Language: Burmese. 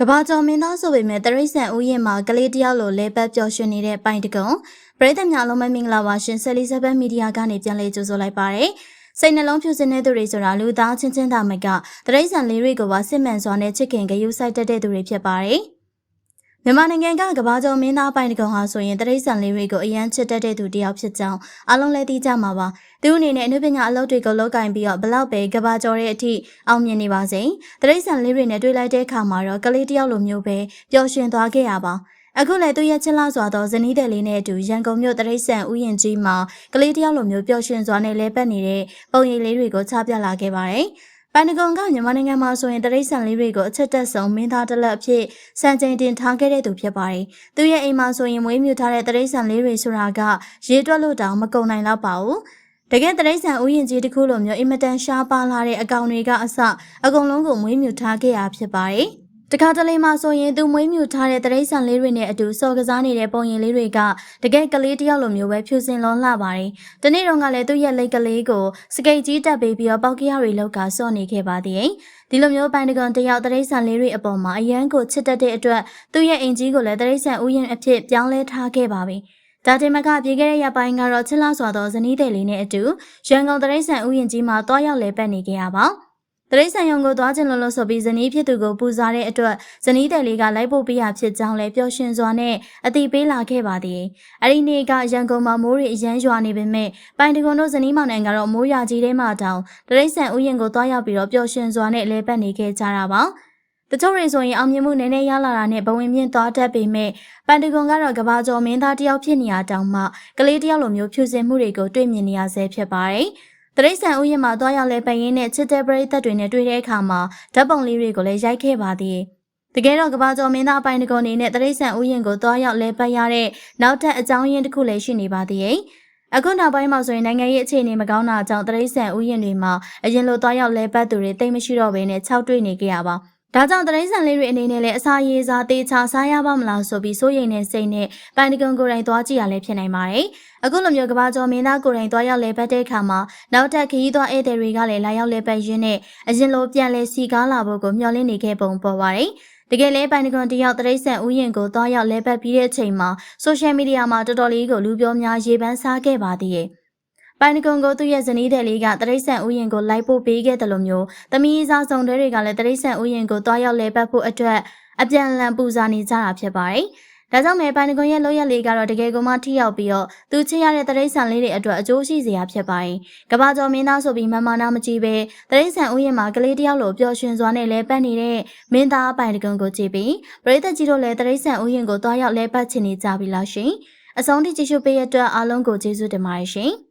ကဘာကျော်မင်းသားဆိုပေမဲ့တရိတ်ဆန်ဦးရင်မှာကလေးတယောက်လိုလဲပတ်ပျော်ရွှင်နေတဲ့ပိုင်တကုံပရိသတ်များလုံးမင်္ဂလာပါရှင်ဆယ်လီဇဘက်မီဒီယာကနေပြန်လည်ကြိုဆိုလိုက်ပါတယ်စိတ်နှလုံးဖြူစင်တဲ့သူတွေဆိုတာလူသားချင်းချင်းသာမကတရိတ်ဆန်လေးတွေကိုပါစစ်မှန်စွာနဲ့ချစ်ခင်ဂရုစိုက်တတ်တဲ့သူတွေဖြစ်ပါတယ်မြန်မာနိုင်ငံကကဘာကျော်မင်းသားပိုင်တကုံဟာဆိုရင်တရိတ်ဆန်လေးတွေကိုအရန်ချစ်တတ်တဲ့သူတယောက်ဖြစ်ကြောင်းအားလုံးလည်းသိကြမှာပါသူအနေနဲ့အနုပညာအလုပ်တွေကိုလုပ်ကင်ပြီးတော့ဘလောက်ပဲကဘာကျော်တဲ့အထိအောင်မြင်နေပါစေတရိတ်ဆန်လေးတွေနဲ့တွေ့လိုက်တဲ့အခါမှာတော့ကလေးတယောက်လိုမျိုးပဲပျော်ရွှင်သွားခဲ့ရပါအခုလည်းသူရဲ့ချစ်လာစွာသောဇနီးတဲ့လေးနဲ့အတူရန်ကုန်မြို့တရိတ်ဆန်ဥယျာဉ်ကြီးမှာကလေးတယောက်လိုမျိုးပျော်ရွှင်စွာနဲ့လဲပတ်နေတဲ့ပုံရိပ်လေးတွေကိုချပြလာခဲ့ပါတယ်ပန်တဂွန်ကမြန်မာနိုင်ငံမှာဆိုရင်တရိတ်ဆန်လေးတွေကိုအချက်တက်ဆုံးမင်းသားတစ်လက်အဖြစ်စံချိန်တင်ထားခဲ့တဲ့သူဖြစ်ပါတယ်။သူရဲ့အိမ်မှာဆိုရင်မွေးမြူထားတဲ့တရိတ်ဆန်လေးတွေဆိုတာကရေတွက်လို့တောင်မကုန်နိုင်တော့ပါဘူး။တကယ်တရိတ်ဆန်ဥယျာဉ်ကြီးတစ်ခုလိုမျိုးအင်မတန်ရှားပါလာတဲ့အကောင်တွေကအစအကုန်လုံးကိုမွေးမြူထားခဲ့ရဖြစ်ပါတယ်။တခါတလေမှဆိုရင်သူမွေးမြူထားတဲ့တရိတ်ဆန်လေးတွေနဲ့အတူစော်ကစားနေတဲ့ပုံရင်လေးတွေကတကယ်ကလေးတယောက်လိုမျိုးပဲဖြူစင်လွန်လှပါတယ်။ဒီနေ့တော့ကလည်းသူ့ရဲ့လိတ်ကလေးကိုစကိတ်ကြီးတက်ပေးပြီးတော့ပေါက်ကရတွေလောက်ကစော့နေခဲ့ပါသေးတယ်။ဒီလိုမျိုးပန်တဂွန်တယောက်တရိတ်ဆန်လေးတွေအပေါ်မှာအရန်ကိုချစ်တတ်တဲ့အတွက်သူ့ရဲ့အင်ကြီးကိုလည်းတရိတ်ဆန်ဥယျာဉ်အဖြစ်ပြောင်းလဲထားခဲ့ပါပြီ။ဒါတင်မကပြေခဲ့တဲ့ရက်ပိုင်းကတော့ချစ်လာစွာသောဇနီးတဲ့လေးနဲ့အတူရန်ကုန်တရိတ်ဆန်ဥယျာဉ်ကြီးမှာတွားရောက်လဲပတ်နေခဲ့ရပါတရိတ်ဆန်ရုံကိုသွားခြင်းလို့ဆိုပြီးဇနီးဖြစ်သူကိုပူဇော်တဲ့အတွက်ဇနီးတဲ့လေးကလိုက်ဖို့ပေးရဖြစ်ကြောင်းလဲပျော်ရွှင်စွာနဲ့အတိပေးလာခဲ့ပါသေးတယ်။အဲဒီနေ့ကရန်ကုန်မှာမိုးတွေအရမ်းရွာနေပေမဲ့ပိုင်တကွန်တို့ဇနီးမောင်နှံကတော့မိုးရွာကြီးထဲမှာတောင်တရိတ်ဆန်ဥယျာဉ်ကိုသွားရောက်ပြီးတော့ပျော်ရွှင်စွာနဲ့လဲပတ်နေခဲ့ကြတာပါ။တချို့တွေဆိုရင်အောင်မြင်မှုနည်းနည်းရလာတာနဲ့ဘဝင်မြင့်သွားတတ်ပေမဲ့ပန်တဂွန်ကတော့ကဘာကျော်မင်းသားတယောက်ဖြစ်နေရတောင်မှကလေးတယောက်လိုမျိုးဖြူစင်မှုတွေကိုတွေ့မြင်နေရဆဲဖြစ်ပါတယ်။တရိတ်ဆန်ဥယျာဉ်မှာသွားရောက်လဲပတ်ရင်းနဲ့ချစ်တဲ့ပရိသတ်တွေနဲ့တွေ့တဲ့အခါမှာဓာတ်ပုံလေးတွေကိုလည်းရိုက်ခဲ့ပါသေးတယ်။တကယ်တော့ကဘာကျော်မင်းသားပိုင်တကုံနေနဲ့တရိတ်ဆန်ဥယျာဉ်ကိုသွားရောက်လဲပတ်ရတဲ့နောက်ထပ်အကြောင်းရင်းတစ်ခုလည်းရှိနေပါသေးတယ်။အခုနောက်ပိုင်းမှာဆိုရင်နိုင်ငံရေးအခြေအနေမကောင်းတာကြောင့်တရိတ်ဆန်ဥယျာဉ်တွေမှာအရင်လိုသွားရောက်လဲပတ်သူတွေတိတ်မရှိတော့ဘဲနဲ့ခြောက်တွေ့နေကြရပါဒါကြောင့်တရိတ်ဆန်လေးတွေအနေနဲ့လည်းအစာရေးစားတေးချစားရပါမလားဆိုပြီးစိုးရိမ်နေစိတ်နဲ့ပိုင်တကုံကိုယ်တိုင်သွားကြည့်ရလဲဖြစ်နိုင်ပါတယ်။အခုလိုမျိုးကဘာကျော်မင်းသားကိုယ်တိုင်သွားရောက်လဲပတ်တဲ့အခါမှာနောက်ထပ်ခရီးသွားဧည့်သည်တွေကလည်းလာရောက်လဲပတ်ရင်းနဲ့အရင်လိုပြန်လဲစီကားလာဖို့ကိုမျှော်လင့်နေခဲ့ပုံပေါ်ပါတယ်။တကယ်လဲပိုင်တကွန်တယောက်တရိတ်ဆန်ဥယျာဉ်ကိုသွားရောက်လဲပတ်ပြီးတဲ့အချိန်မှာဆိုရှယ်မီဒီယာမှာတော်တော်လေးကိုလူပြောများရေပန်းစားခဲ့ပါသေးတယ်။ပိုင်တကွန်ကိုသူ့ရဲ့ဇနီးတဲ့လေးကတရိတ်ဆန်ဥယျာဉ်ကိုလိုက်ပို့ပေးခဲ့တယ်လို့မျိုးသမီးစားဆောင်တွေကလည်းတရိတ်ဆန်ဥယျာဉ်ကိုသွားရောက်လဲပတ်ဖို့အတွက်အပြန်အလှန်ပူဇော်နေကြတာဖြစ်ပါတယ်။ဒါကြောင့်မဲပိုင်တကွန်ရဲ့လုပ်ရက်လေးကတော့တကယ်ကိုမှထိရောက်ပြီးတော့သူချစ်ရတဲ့တရိတ်ဆန်လေးတွေအတွက်အကျိုးရှိစေရဖြစ်ပါတယ်။ကဘာကျော်မင်းသားဆိုပြီးမမနာမကြည့်ပဲတရိတ်ဆန်ဥယျာဉ်မှာကလေးတယောက်လိုပျော်ရွှင်စွာနဲ့လဲပတ်နေတဲ့မင်းသားပိုင်တကွန်ကိုကြည့်ပြီးပရိသတ်ကြီးတို့လည်းတရိတ်ဆန်ဥယျာဉ်ကိုသွားရောက်လဲပတ်ချင်နေကြပြီလားရှင်။အဆုံးထိကြည့်ရှုပေးရတဲ့အတွက်အားလုံးကိုကျေးဇူးတင်ပါတယ်ရှင်။